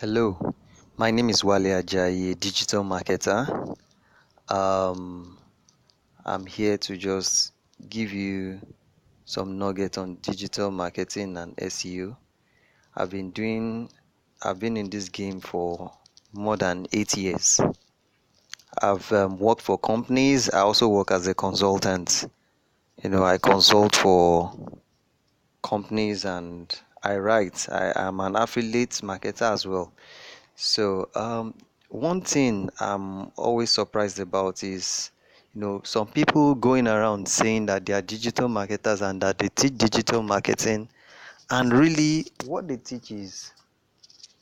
Hello, my name is Wale Ajayi, a digital marketer. Um, I'm here to just give you some nugget on digital marketing and SEO. I've been doing, I've been in this game for more than 8 years. I've worked for companies. I also work as a consultant. I consult for companies and I write. I am an affiliate marketer as well. So, one thing I'm always surprised about is, some people going around saying that they are digital marketers and that they teach digital marketing, and really what they teach is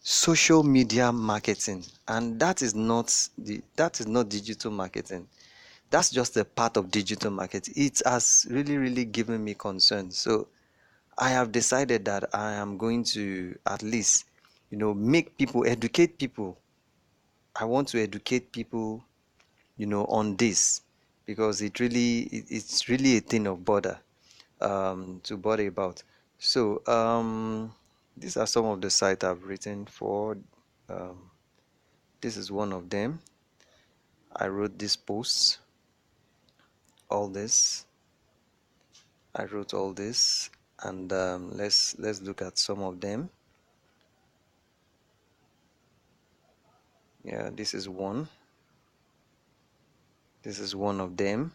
social media marketing, and that is not digital marketing. That's just a part of digital marketing. It has really, really given me concern. So I have decided that I am going to at least, make people, educate people. I want to educate people, on this because it's really a thing of bother to bother about. So, these are some of the sites I've written for. Um, this is one of them. I wrote this post, all this. I wrote all this, and let's look at some of them. Yeah, this is one. This is one of them.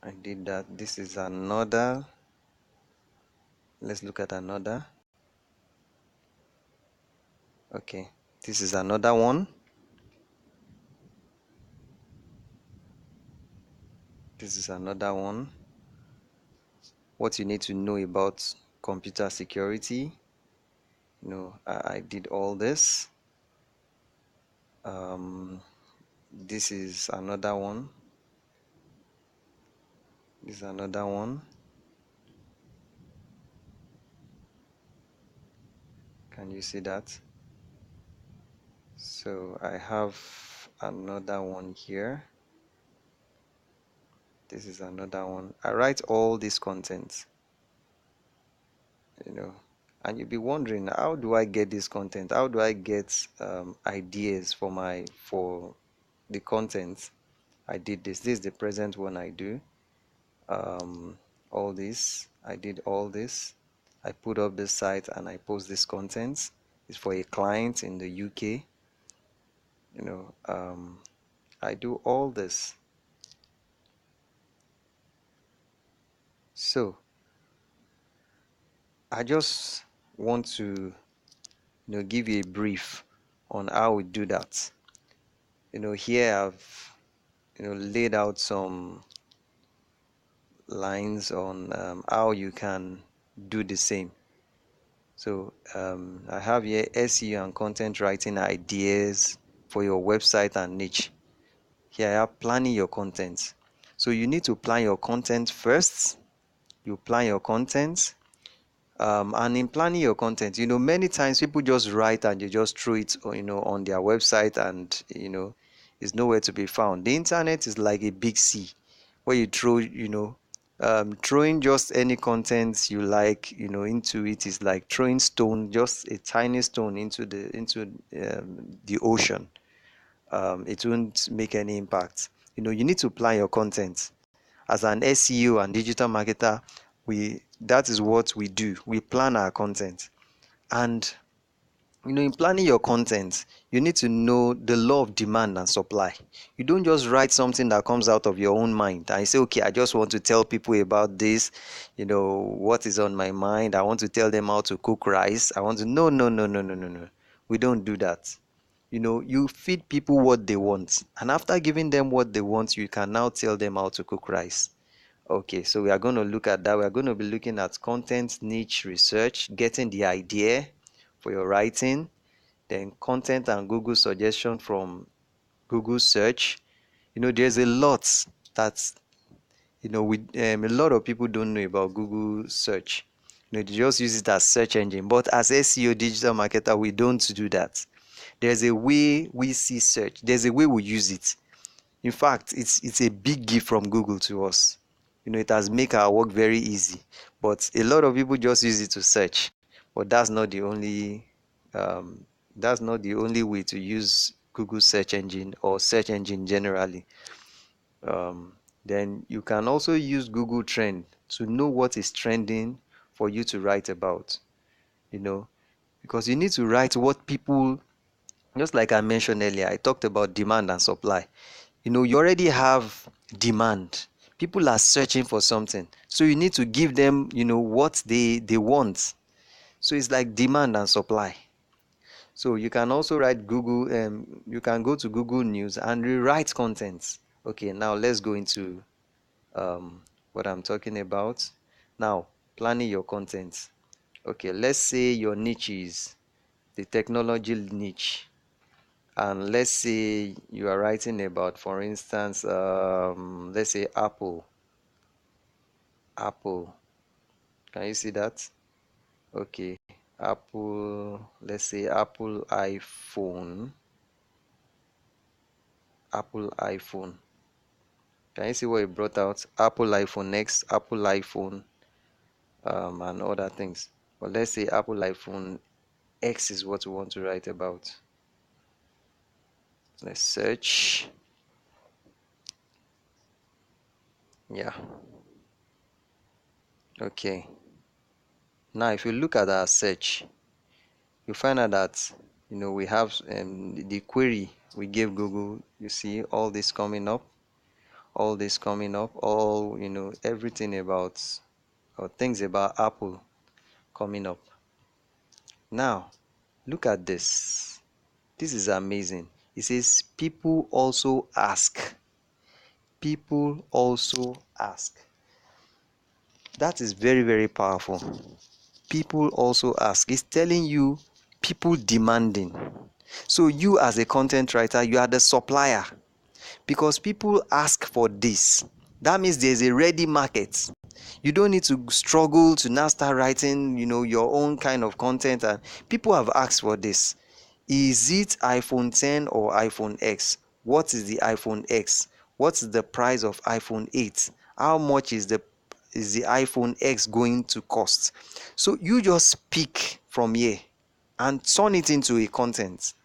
I did that. This is another. Let's look at another. Okay, this is another one. This is another one. What you need to know about computer security. I did all this. This is another one. This is another one. Can you see that? So I have another one here. This is another one. I write all this content, and you'll be wondering, how do I get this content? How do I get ideas for the content? I did this. This is the present one I do. All this. I did all this. I put up this site and I post this content. It's for a client in the UK. I do all this. So I just want to give you a brief on how we do that. Here I've laid out some lines on how you can do the same. So I have here SEO and content writing ideas for your website and niche. Here I have planning your content. So you need to plan your content first. You plan your content. And in planning your content, many times people just write and they just throw it, on their website, and it's nowhere to be found. The internet is like a big sea where you throw, throwing just any content you like, into it is like throwing stone, just a tiny stone into the ocean. It won't make any impact. You need to plan your content. As an SEO and digital marketer, that is what we do. We plan our content. And in planning your content, you need to know the law of demand and supply. You don't just write something that comes out of your own mind and you say, okay, I just want to tell people about this, what is on my mind. I want to tell them how to cook rice. No, no, no, no, no, no, no. We don't do that. You feed people what they want, and after giving them what they want, you can now tell them how to cook rice. Okay, so we are going to look at that. We are going to be looking at content niche research, getting the idea for your writing, then content and Google suggestion from Google search. There's a lot that a lot of people don't know about Google search. They just use it as search engine. But as SEO digital marketer, we don't do that. There's a way we see search. There's a way we use it. In fact, it's a big gift from Google to us. It has made our work very easy. But a lot of people just use it to search. But that's not the only way to use Google search engine or search engine generally. Um, then you can also use Google Trend to know what is trending for you to write about, you know, because you need to write what people, just like I mentioned earlier, I talked about demand and supply. You already have demand. People are searching for something. So you need to give them, what they want. So it's like demand and supply. So you can also write you can go to Google News and rewrite content. Okay, now let's go into what I'm talking about. Now, planning your content. Okay, let's say your niche is the technology niche. And let's say you are writing about, for instance, let's say Apple. Apple. Can you see that? Okay. Apple, let's say Apple iPhone. Apple iPhone. Can you see what it brought out? Apple iPhone X, Apple iPhone, and other things. But let's say Apple iPhone X is what we want to write about. Let's search. Yeah. Okay. Now, if you look at our search, you find out that we have the query we gave Google. You see all this coming up, all this coming up, all everything about or things about Apple coming up. Now, look at this. This is amazing. It says people also ask. People also ask. That is very, very powerful. People also ask. It's telling you people demanding. So you as a content writer, you are the supplier because people ask for this. That means there's a ready market. You don't need to struggle to now start writing, your own kind of content, and people have asked for this. Is it iPhone 10 or iPhone X? What is the iPhone X? What's the price of iPhone 8? How much is the iPhone X going to cost? So you just pick from here and turn it into a content.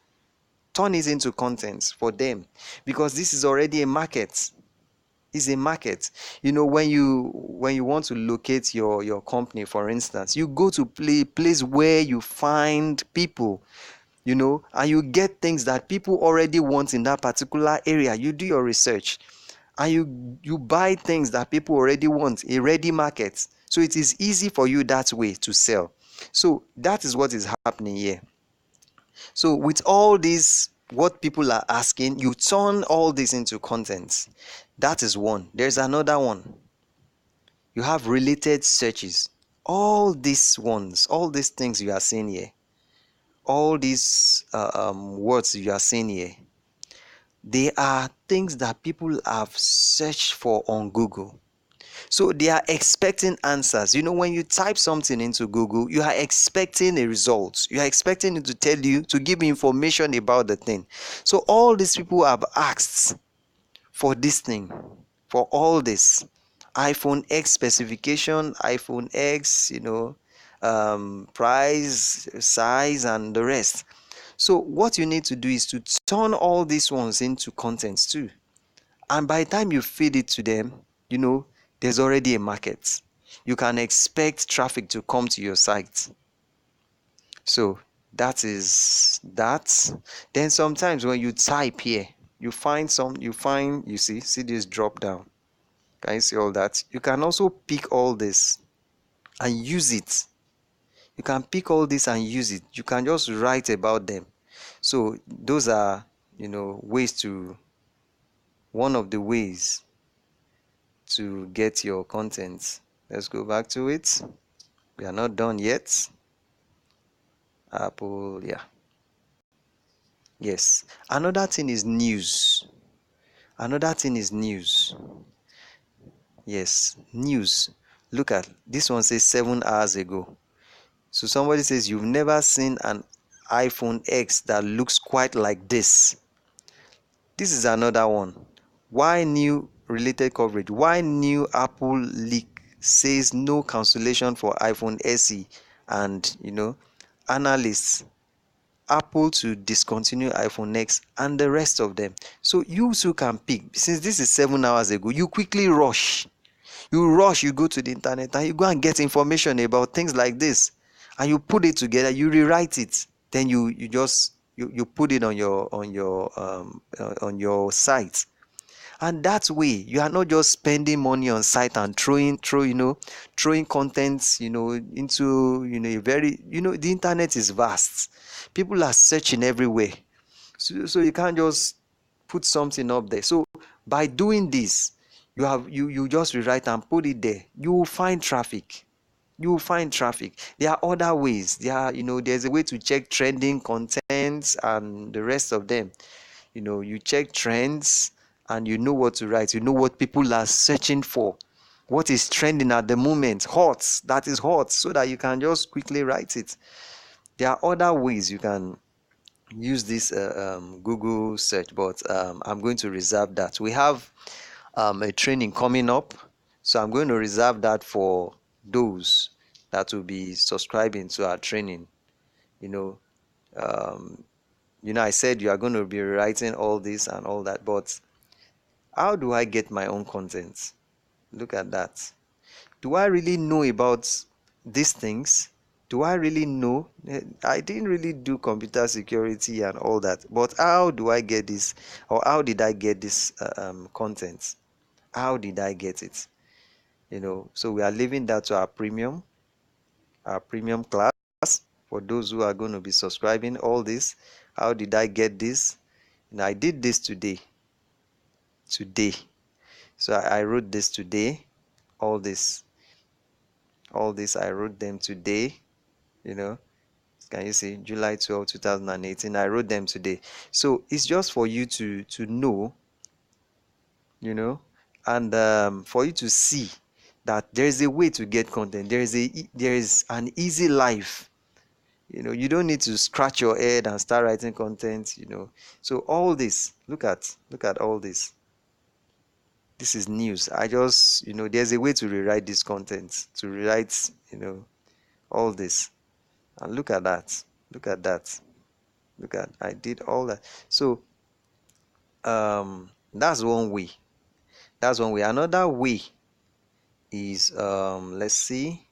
Turn it into content for them because this is already a market. It's a market. When you want to locate your company, for instance, you go to place where you find people, and you get things that people already want in that particular area. You do your research and you buy things that people already want, a ready market. So it is easy for you that way to sell. So that is what is happening here. So with all this, what people are asking, you turn all this into content. That is one. There's another one. You have related searches. All these ones, all these things you are seeing here, all these words you are seeing here, they are things that people have searched for on Google. So they are expecting answers. When you type something into Google, you are expecting a result. You are expecting it to tell you, to give you information about the thing. So all these people have asked for this thing, for all this. iPhone X specification, iPhone X, price, size, and the rest. So what you need to do is to turn all these ones into contents too. And by the time you feed it to them, there's already a market. You can expect traffic to come to your site. So that is that. Then sometimes when you type here, you see this drop down. Can you see all that? You can also pick all this and use it. You can pick all this and use it. You can just write about them. So those are, one of the ways to get your content. Let's go back to it. We are not done yet. Apple, yeah. Yes. Another thing is news. Another thing is news. Yes, news. Look at this one says 7 hours ago. So somebody says you've never seen an iPhone X that looks quite like this. This is another one. Why new related coverage? Why new Apple leak says no cancellation for iPhone SE and analysts, Apple to discontinue iPhone X, and the rest of them. So you too can pick. Since this is 7 hours ago, you quickly rush. You go to the internet and you go and get information about things like this, and you put it together, you rewrite it, then you put it on your site. And that way you are not just spending money on site and throwing contents into a very the internet is vast. People are searching everywhere, so you can't just put something up there. So by doing this, you just rewrite and put it there. You will find traffic. There are other ways. There's a way to check trending contents and the rest of them. You check trends and you know what to write. You know what people are searching for, what is trending at the moment, that is hot, so that you can just quickly write it. There are other ways you can use this Google search, but I'm going to reserve that. We have a training coming up, so I'm going to reserve that for those that will be subscribing to our training. I said you are going to be writing all this and all that, but how do I get my own content? Look at that. Do I really know about these things? Do I really know? I didn't really do computer security and all that, but how do I get this, or how did I get this content? How did I get it? So we are leaving that to our premium class for those who are going to be subscribing. All this, how did I get this? I did this today. So I wrote this today. All this I wrote them today. Can you see? July 12, 2018. I wrote them today. So it's just for you to know, and for you to see that there is a way to get content. There is an easy life. You don't need to scratch your head and start writing content. So all this, look at all this. This is news. I just, there's a way to rewrite this content, to rewrite, all this. And look at that. I did all that. So that's one way. Another way is let's see.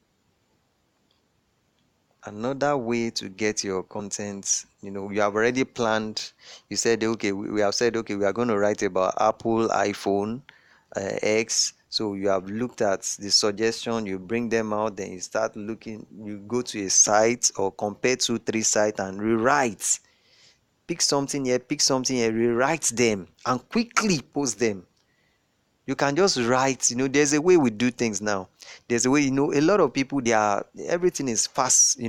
Another way to get your content, you have already planned. You said, okay, we have said, okay, we are going to write about Apple iPhone X. So you have looked at the suggestion, you bring them out, then you start looking, you go to a site or compare 2-3 sites and rewrite. Pick something here, rewrite them and quickly post them. You can just write, there's a way we do things now. There's a way, a lot of people, everything is fast,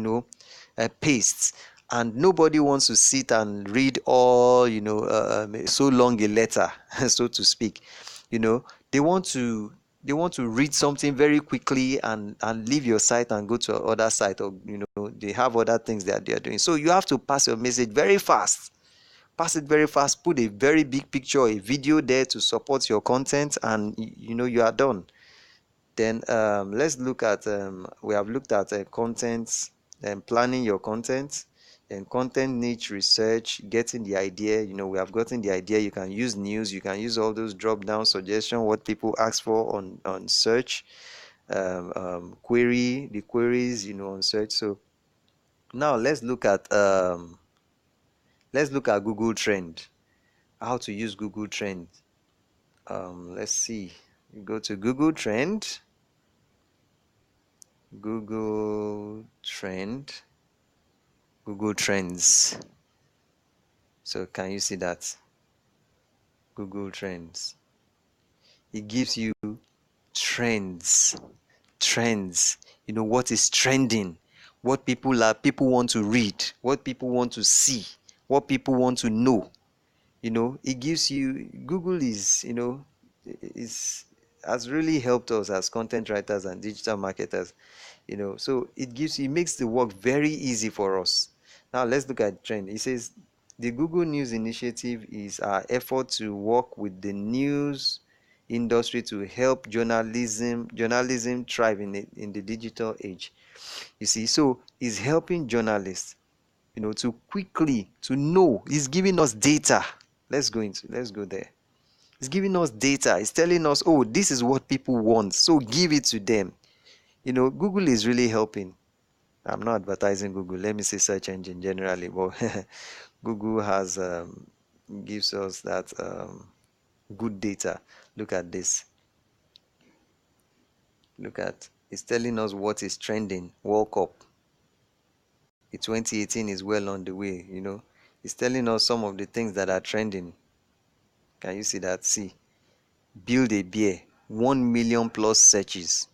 paced, and nobody wants to sit and read all, so long a letter, so to speak. They want to read something very quickly and leave your site and go to other site, or they have other things that they are doing. So you have to pass your message very fast. Put a very big picture, a video there to support your content, and you are done. Then let's look at we have looked at content and planning your content, and content niche research, getting the idea. We have gotten the idea. You can use news, you can use all those drop down suggestion, what people ask for on search, query the queries on search. So now let's look at Google Trend, how to use Google Trend. Let's see. You go to Google Trend, Google Trends. So can you see that? Google Trends. It gives you trends. What is trending, what people want to read, what people want to see, what people want to know. It gives you, Google has really helped us as content writers and digital marketers. So it makes the work very easy for us. Now let's look at trend. It says the Google News Initiative is our effort to work with the news industry to help journalism thrive in the digital age. You see, so it's helping journalists, to quickly to know. It's giving us data. Let's go there. It's giving us data. It's telling us, oh, this is what people want, so give it to them. Google is really helping. I'm not advertising Google. Let me say search engine generally, but Google gives us that good data. Look at this. It's telling us what is trending. World Cup. The 2018 is well on the way. It's telling us some of the things that are trending. Can you see that? See, Build a Bear, 1 million plus searches.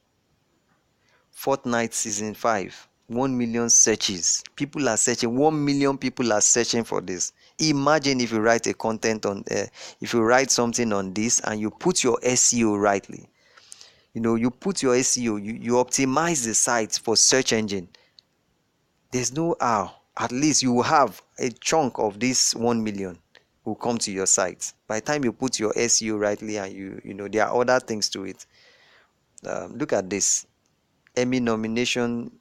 Fortnite season 5, 1 million searches. People are searching. 1 million people are searching for this. Imagine if you write if you write something on this and you put your SEO rightly. You put your SEO, you optimize the site for search engine. There's no how. At least you will have a chunk of this 1 million will come to your site. By the time you put your SEO rightly and there are other things to it. Look at this. Emmy nomination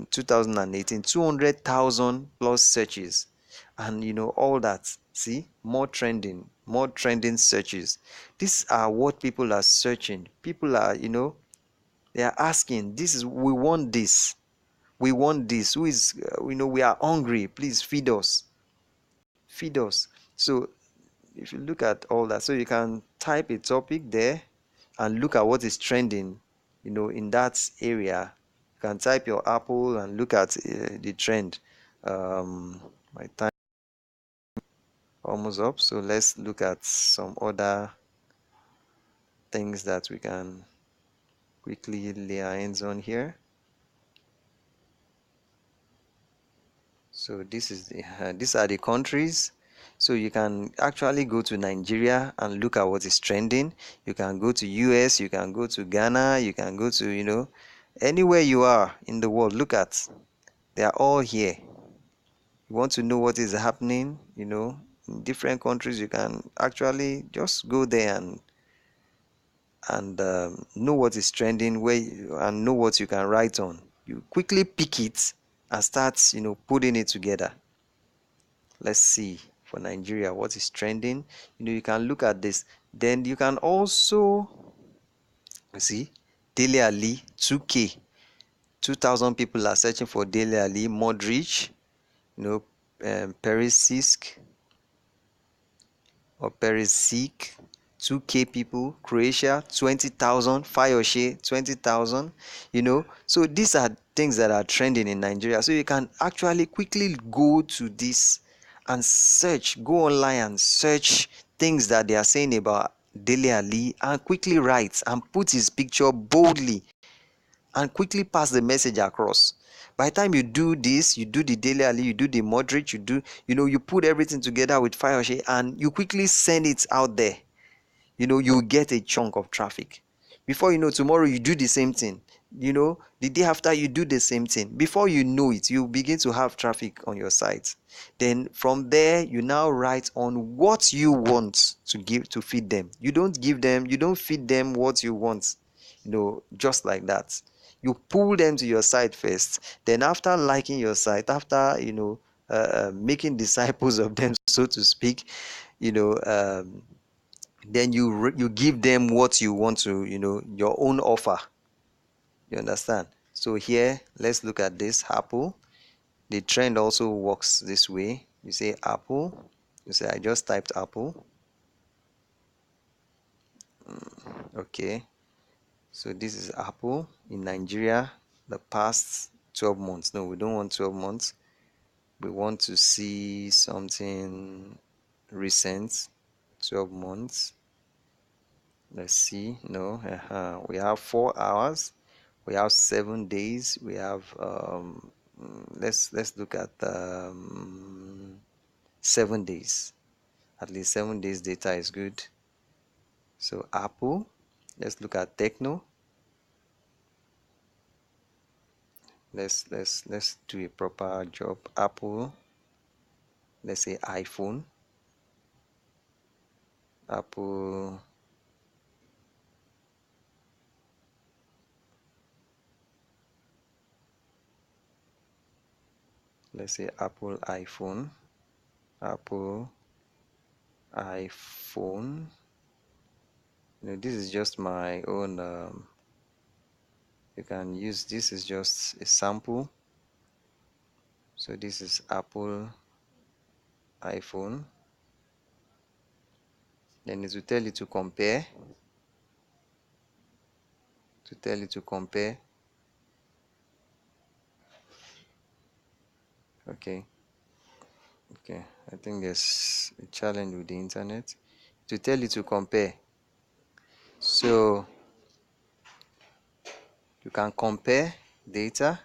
2018, 200,000 plus searches, and all that. See, more trending searches. These are what people are searching. People are, they are asking, we want this. We want this. Who is, we are hungry. Please feed us. Feed us. So if you look at all that, so you can type a topic there and look at what is trending, in that area. You can type your Apple and look at the trend. My time almost up, so let's look at some other things that we can quickly lay our hands on here. So these are the countries. So you can actually go to Nigeria and look at what is trending. You can go to US, you can go to Ghana, you can go to, anywhere you are in the world. Look at, they are all here. You want to know what is happening, in different countries, you can actually just go there and know what is trending, and know what you can write on. You quickly pick it and start, putting it together. Let's see for Nigeria what is trending. You can look at this. Then you can also see Dele Alli 2K. 2,000 people are searching for Dele Alli. Modric, Perisic or Perisic, 2K people. Croatia 20,000. Fayose 20,000. So these are things that are trending in Nigeria. So you can actually quickly go to this and search, go online and search things that they are saying about Dele Alli and quickly write and put his picture boldly and quickly pass the message across. By the time you do this, you do the Dele Alli, you do the Modric, you put everything together with Fayose and you quickly send it out there. You get a chunk of traffic. Before you know, tomorrow you do the same thing. The day after you do the same thing. Before you know it, you begin to have traffic on your site. Then from there, you now write on what you want to feed them. You don't feed them what you want, just like that. You pull them to your site first. Then after liking your site, after, making disciples of them, so to speak, then you give them what you want to, your own offer. You understand? So here, let's look at this Apple. The trend also works this way. You say Apple. You say I just typed Apple. Okay. So this is Apple in Nigeria. The past 12 months. No, we don't want 12 months. We want to see something recent. 12 months. Let's see. No, we have 4 hours. We have 7 days. We have let's look at 7 days. At least 7 days data is good. So Apple. Let's look at Techno. Let's do a proper job. Apple. Let's say iPhone. Apple let's say Apple iPhone, Apple iPhone. This is just my own. You can use this is just a sample. So this is Apple iPhone. Then it will tell you to compare. Okay. I think there's a challenge with the internet. To tell you to compare. So you can compare data.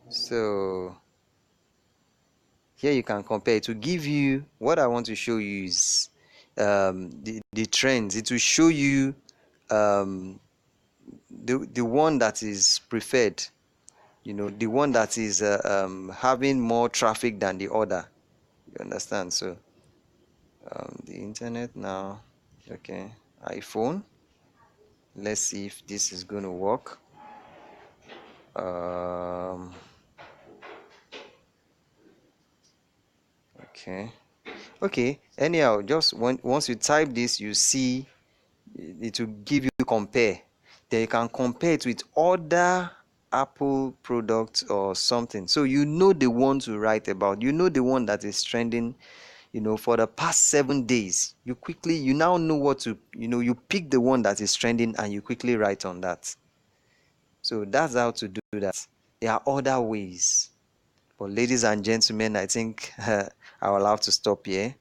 So here you can compare. To give you what I want to show you is the trends. It will show you the one that is preferred, the one that is having more traffic than the other. You understand? So the internet now. Okay, iPhone. Let's see if this is going to work. Okay, anyhow, just once you type this, you see it will give you compare. Then you can compare it with other Apple products or something, so you know the one to write about, the one that is trending, for the past 7 days. You now know what to, you pick the one that is trending and you quickly write on that. So that's how to do that. There are other ways, but ladies and gentlemen, I think I will have to stop here.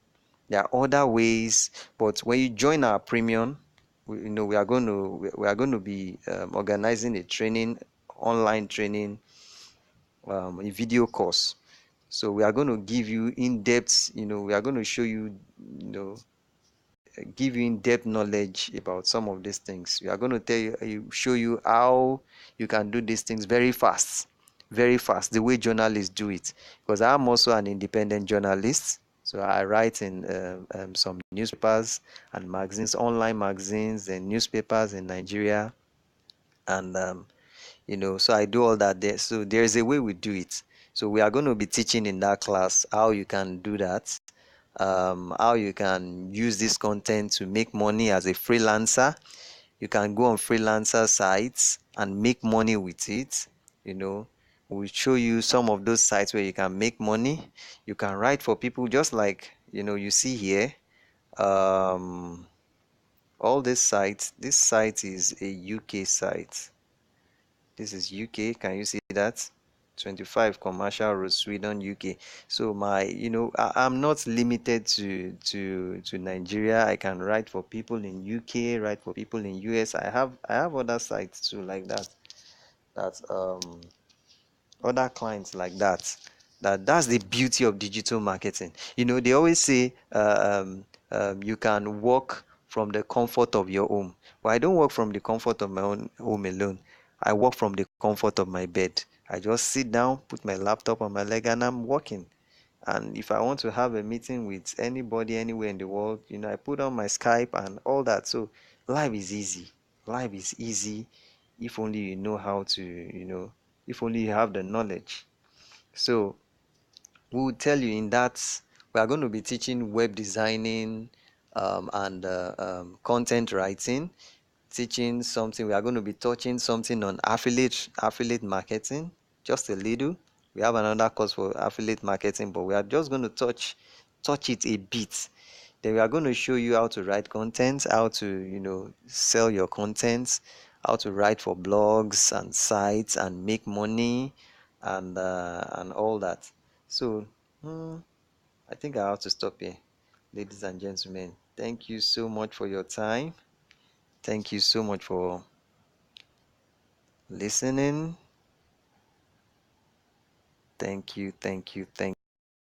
There are other ways, but when you join our premium, we are going to be organizing a training, online training, a video course. So we are going to give you in-depth, we are going to show you, give you in-depth knowledge about some of these things. We are going to show you how you can do these things very fast, the way journalists do it. Because I'm also an independent journalist, so I write in some newspapers and magazines, online magazines and newspapers in Nigeria, and so I do all that there. So there's a way we do it. So we are going to be teaching in that class how you can do that, how you can use this content to make money as a freelancer. You can go on freelancer sites and make money with it. We'll show you some of those sites where you can make money. You can write for people, just like you see here. All these sites. This site is a UK site. This is UK. Can you see that? 25 Commercial Road, Sweden, UK. So I'm not limited to Nigeria. I can write for people in UK, write for people in US. I have other sites too, like that. That's other clients like that. That's the beauty of digital marketing. They always say you can work from the comfort of your home. But I don't work from the comfort of my own home alone. I work from the comfort of my bed. I just sit down, put my laptop on my leg, and I'm working. And if I want to have a meeting with anybody anywhere in the world, I put on my Skype and all that. So life is easy. Life is easy if only you know how to, if only you have the knowledge. So we will tell you in that we are going to be teaching web designing and content writing, teaching something. We are going to be touching something on affiliate marketing, just a little. We have another course for affiliate marketing, but we are just going to touch it a bit. Then we are going to show you how to write content, how to sell your content, how to write for blogs and sites and make money, and all that. So I think I have to stop here, ladies and gentlemen. Thank you so much for your time. Thank you so much for listening. Thank you.